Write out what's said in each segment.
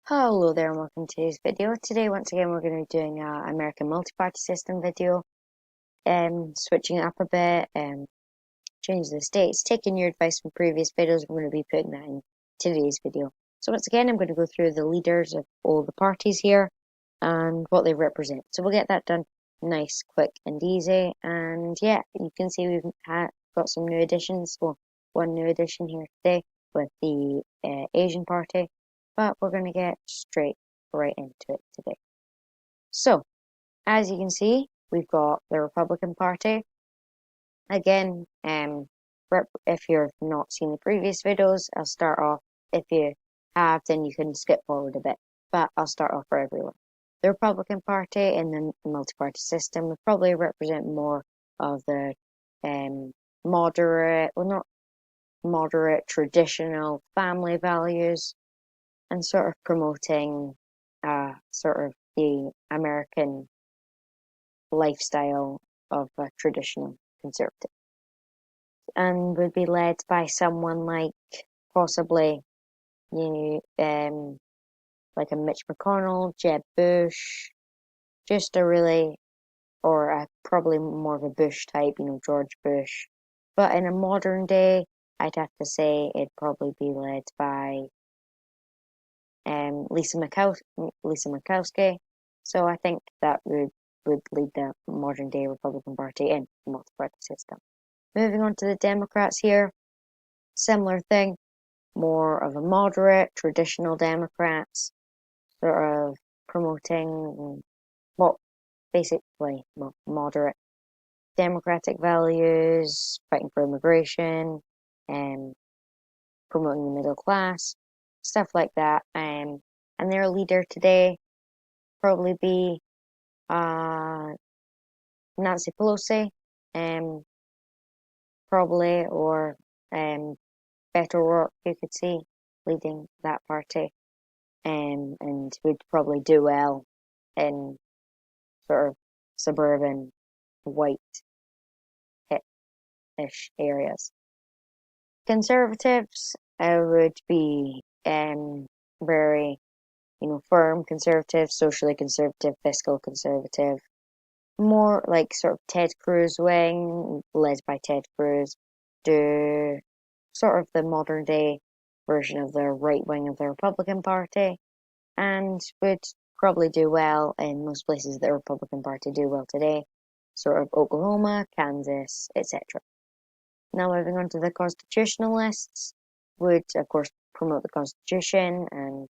Hello there and welcome to today's video. Today once again we're going to be doing an American multi-party system video, switching it up a bit, change the states, taking your advice from previous videos. We're going to be putting that in today's video. So once again I'm going to go through the leaders of all the parties here and what they represent. So we'll get that done nice, quick and easy. And yeah, you can see we've got some new additions. Well, one new addition here today with the Asian party. But we're going to get straight right into it today. So, as you can see, we've got the Republican Party. Again, if you've not seen the previous videos, I'll start off. If you have, then you can skip forward a bit. But I'll start off for everyone. The Republican Party in the multi-party system would probably represent more of the moderate, well, not moderate, traditional family values, and sort of promoting sort of the American lifestyle of a traditional conservative, and would be led by someone like possibly like a Mitch McConnell, Jeb Bush, just a really probably more of a Bush type, George Bush. But in a modern day, I'd have to say it'd probably be led by Lisa Murkowski. So I think that would lead the modern day Republican Party in the multi-party system. Moving on to the Democrats here, similar thing, more of a moderate, traditional Democrats, sort of promoting, well, basically moderate democratic values, fighting for immigration, and promoting the middle class, stuff like that. And their leader today probably be Nancy Pelosi, probably, or Beto O'Rourke, you could see, leading that party, and would probably do well in sort of suburban, white-ish areas. Conservatives would be very, firm conservative, socially conservative, fiscal conservative, more like sort of Ted Cruz wing, led by Ted Cruz, do sort of the modern day version of the right wing of the Republican Party, and would probably do well in most places the Republican Party do well today, sort of Oklahoma, Kansas, etc. Now moving on to the constitutionalists, would of course promote the Constitution and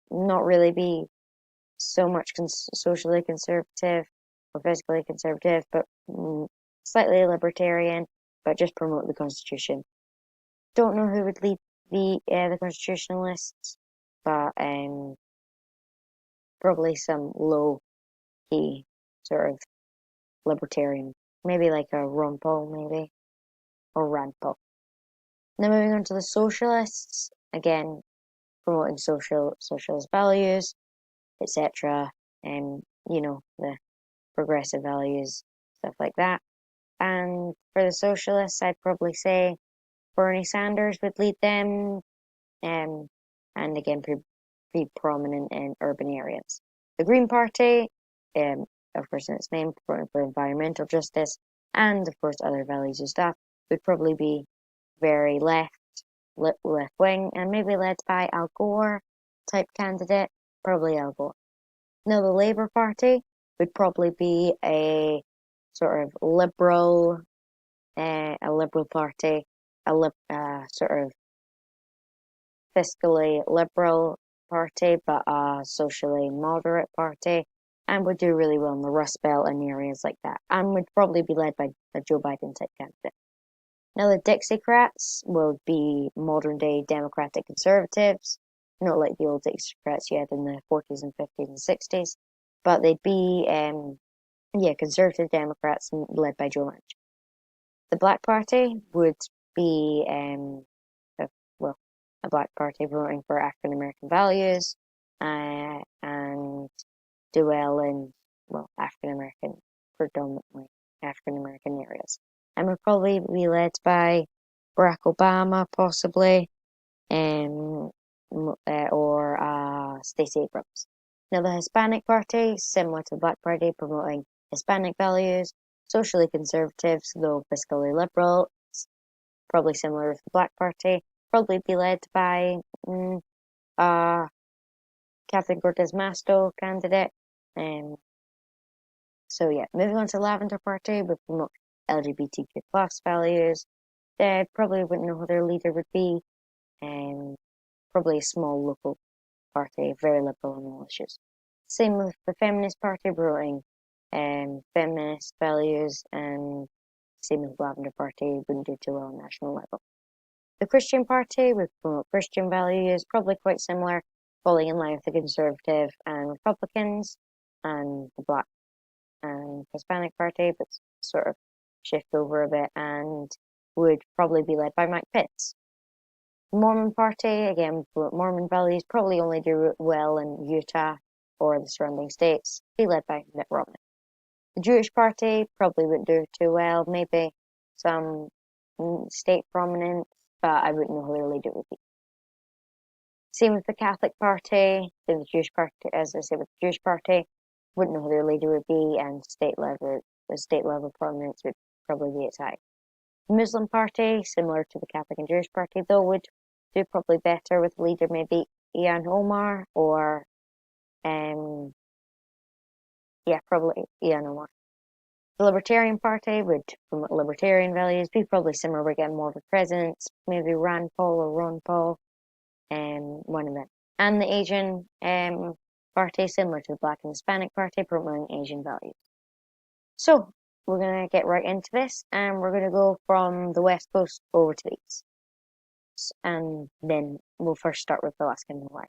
not really be so much socially conservative or fiscally conservative, but slightly libertarian, but just promote the Constitution. Don't know who would lead the constitutionalists, but probably some low key sort of libertarian, maybe like a Ron Paul, maybe, or Rand Paul. Now moving on to the socialists, again promoting socialist values, etc., and the progressive values, stuff like that. And for the socialists, I'd probably say Bernie Sanders would lead them, and again be prominent in urban areas. The Green Party, of course, in its name, for environmental justice, and of course other values and stuff, would probably be very left wing, and maybe led by Al Gore type candidate, probably Al Gore. Now the Labour Party would probably be a sort of liberal, a liberal party, sort of fiscally liberal party, but a socially moderate party, and would do really well in the Rust Belt and areas like that, and would probably be led by a Joe Biden type candidate. Now the Dixiecrats will be modern day Democratic conservatives, not like the old Dixiecrats you had in the 40s and 50s and 60s, but they'd be conservative Democrats led by Joe Manchin. The Black Party would be a Black Party voting for African American values and do well in African American, predominantly African American areas, and would probably be led by Barack Obama, possibly, or Stacey Abrams. Now, the Hispanic Party, similar to the Black Party, promoting Hispanic values, socially conservative, though fiscally liberal, probably similar with the Black Party, probably be led by Catherine Cortez Masto candidate. So yeah, moving on to Lavender Party, we promote LGBTQ plus values. They probably wouldn't know who their leader would be. Probably a small local party, very liberal on all issues. Same with the Feminist Party, promoting feminist values, and same with the Lavender Party, wouldn't do too well on national level. The Christian Party would promote Christian values, probably quite similar, falling in line with the Conservative and Republicans, and the Black and Hispanic Party, but sort of shift over a bit, and would probably be led by Mike Pence. Mormon Party, again, Mormon values, probably only do well in Utah or the surrounding states, be led by Mitt Romney. The Jewish Party probably wouldn't do too well, maybe some state prominence, but I wouldn't know who their leader would be. Same with the Catholic Party, the Jewish Party, as I said with the Jewish Party, wouldn't know who their leader would be, and the state level prominence would probably be its high. The Muslim Party, similar to the Catholic and Jewish Party, though, would do probably better with leader maybe Ilhan Omar or probably Ilhan Omar. The Libertarian Party would promote libertarian values, be probably similar, we're getting more of a president, maybe Rand Paul or Ron Paul, one of them. And the Asian Party, similar to the Black and Hispanic Party, promoting Asian values. So, we're going to get right into this, and we're going to go from the West Coast over to the East. And then we'll first start with Alaska and Hawaii.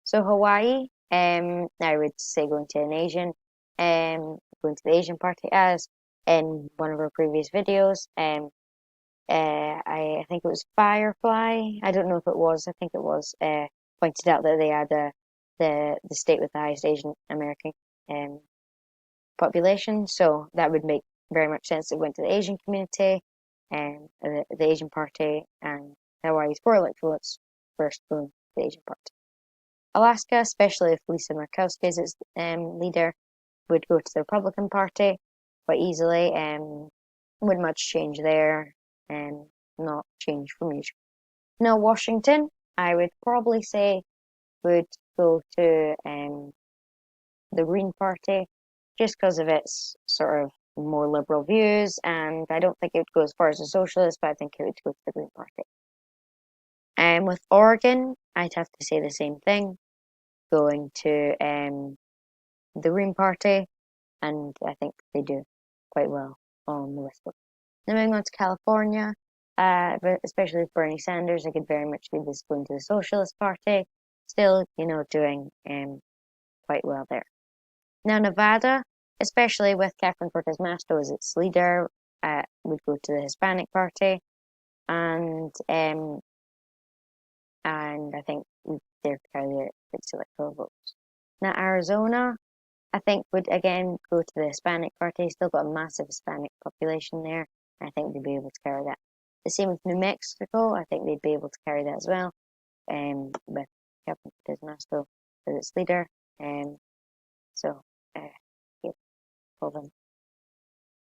So Hawaii, I would say going to an Asian, going to the Asian Party, as in one of our previous videos. I think it was Firefly. I don't know if it was. I think it was pointed out that they had the state with the highest Asian American population, so that would make very much sense. It went to the Asian community and the Asian Party, and Hawaii's for electorates first going to the Asian Party. Alaska, especially if Lisa Murkowski is its leader, would go to the Republican Party quite easily. Wouldn't much change there, and not change from usual. Now, Washington, I would probably say would go to the Green Party, just because of its sort of more liberal views, and I don't think it would go as far as a socialist, but I think it would go to the Green Party. And with Oregon, I'd have to say the same thing, going to the Green Party, and I think they do quite well on the West Coast. Now moving on to California, but especially with Bernie Sanders, I could very much see this going to the Socialist Party, still, doing quite well there. Now Nevada, especially with Catherine Cortez Masto as its leader, would go to the Hispanic Party, and I think they're carry its electoral votes. Now Arizona, I think would again go to the Hispanic Party. Still got a massive Hispanic population there. I think they'd be able to carry that. The same with New Mexico. I think they'd be able to carry that as well. With Catherine Cortez Masto as its leader. For them.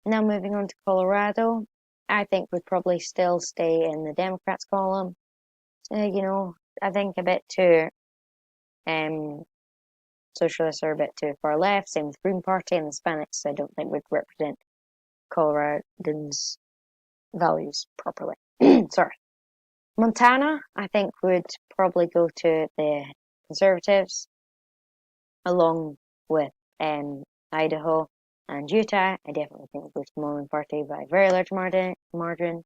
Now moving on to Colorado, I think would probably still stay in the Democrats column. I think a bit too socialists are a bit too far left. Same with Green Party, and the Hispanics I don't think would represent Coloradans' values properly. Sorry. Montana, I think would probably go to the Conservatives, along with Idaho and Utah. I definitely think would go to the Mormon Party by a very large margin.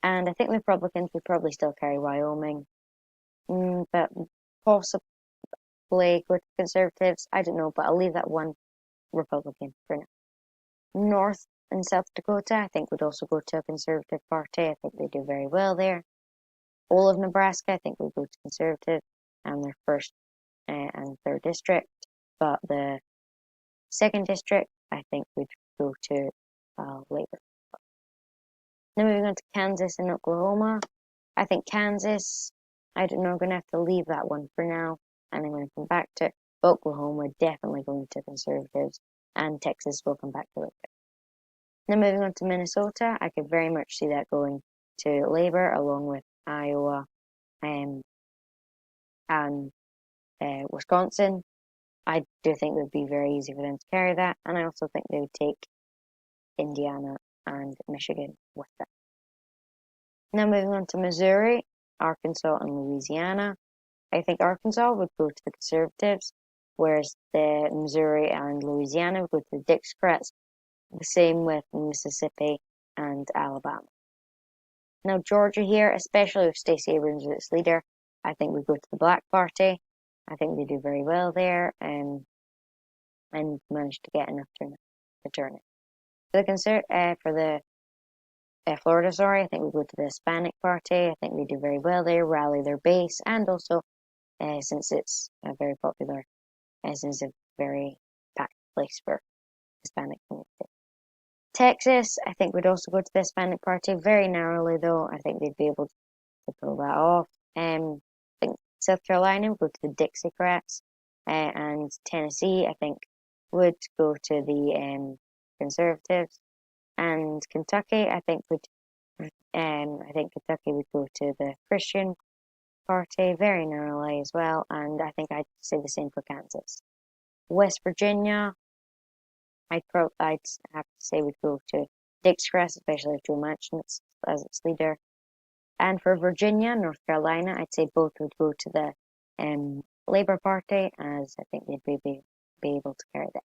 And I think the Republicans would probably still carry Wyoming, but possibly go to Conservatives. I don't know, but I'll leave that one Republican for now. North and South Dakota, I think would also go to a Conservative Party. I think they do very well there. All of Nebraska, I think would go to Conservative and their first and third district, but the second district, I think, would go to Labour. Now moving on to Kansas and Oklahoma. I think Kansas, I don't know, I'm going to have to leave that one for now. and I'm going to come back to Oklahoma, definitely going to Conservatives, and Texas will come back to Labor. Now moving on to Minnesota, I could very much see that going to Labor, along with Iowa and Wisconsin. I do think it would be very easy for them to carry that, and I also think they would take Indiana and Michigan with them. Now moving on to Missouri, Arkansas, and Louisiana. I think Arkansas would go to the Conservatives, whereas the Missouri and Louisiana would go to the Dixiecrats. The same with Mississippi and Alabama. Now Georgia here, especially with Stacey Abrams as its leader, I think would go to the Black Party. I think they do very well there, and managed to get enough to turn it. For the Florida, I think we go to the Hispanic Party. I think they do very well there, rally their base, and also since it's a very popular, since it's a very packed place for Hispanic community. Texas, I think would also go to the Hispanic Party, very narrowly though. I think they'd be able to pull that off. I think South Carolina would go to the Dixiecrats, and Tennessee, I think, would go to the Conservatives, and Kentucky, I think Kentucky would go to the Christian Party, very narrowly as well, and I think I'd say the same for Kansas. West Virginia, I'd have to say would go to Dixiecrats, especially if Joe Manchin as its leader. And for Virginia, North Carolina, I'd say both would go to the Labour Party, as I think they'd be able to carry that.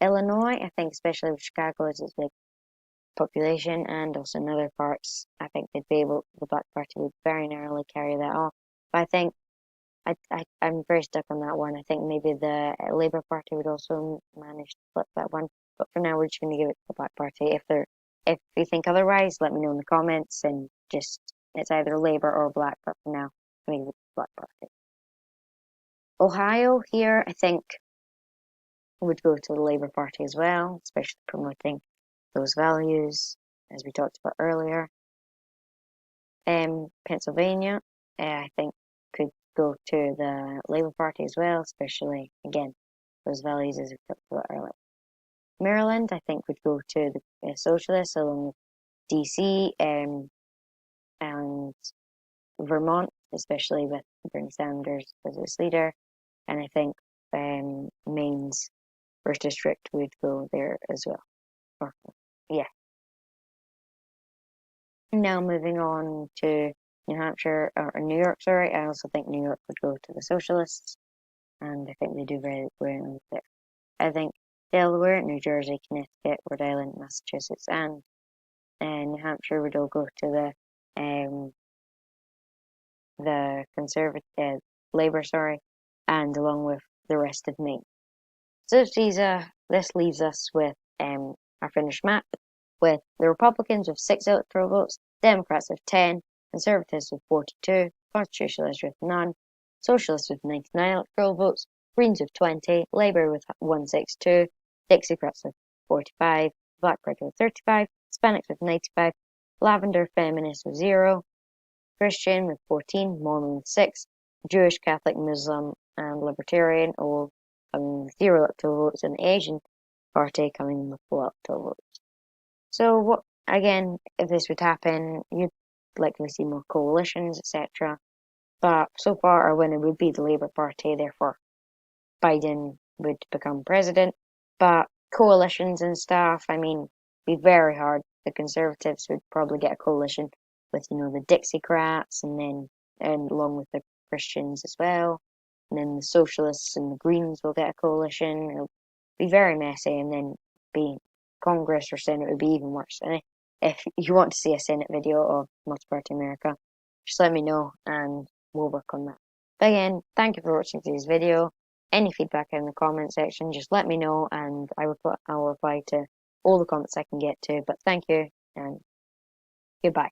Illinois, I think, especially with Chicago as its big population, and also in other parts, I think the Black Party would very narrowly carry that off. But I think I'm very stuck on that one. I think maybe the Labour Party would also manage to flip that one. But for now, we're just going to give it to the Black Party. If you think otherwise, let me know in the comments, and just it's either Labour or Black. But for now, I'm going to give it to the Black Party. Ohio here, I think, would go to the Labour Party as well, especially promoting those values, as we talked about earlier. Pennsylvania, I think, could go to the Labour Party as well, especially, again, those values as we talked about earlier. Maryland, I think, would go to the Socialists, along with DC, and Vermont, especially with Bernie Sanders as its leader. And I think Maine's first district would go there as well. Yeah. Now moving on to New Hampshire, or New York, sorry. I also think New York would go to the Socialists, and I think they do very well there. I think Delaware, New Jersey, Connecticut, Rhode Island, Massachusetts, and New Hampshire would all go to the Conservative Labour, and along with the rest of Maine. So this leaves us with our finished map, with the Republicans with 6 electoral votes, Democrats with 10, Conservatives with 42, Constitutionalists with none, Socialists with 99 electoral votes, Greens with 20, Labour with 162, Dixiecrats with 45, Black Party with 35, Hispanics with 95, Lavender Feminists with 0, Christian with 14, Mormon with 6, Jewish, Catholic, Muslim, and Libertarian all coming with 0 electoral votes, and the Asian Party coming with 4 electoral votes. So, again, if this would happen, you'd likely see more coalitions, etc. But so far, our winner would be the Labour Party, therefore Biden would become president. But coalitions and stuff, I mean, be very hard. The Conservatives would probably get a coalition with, the Dixiecrats, and along with the Christians as well. And then the Socialists and the Greens will get a coalition. It'll be very messy, and then be Congress or Senate would be even worse. And if you want to see a Senate video of Multi-Party America, just let me know, and we'll work on that. But again, thank you for watching today's video. Any feedback in the comment section, just let me know, and I'll reply to all the comments I can get to. But thank you, and goodbye.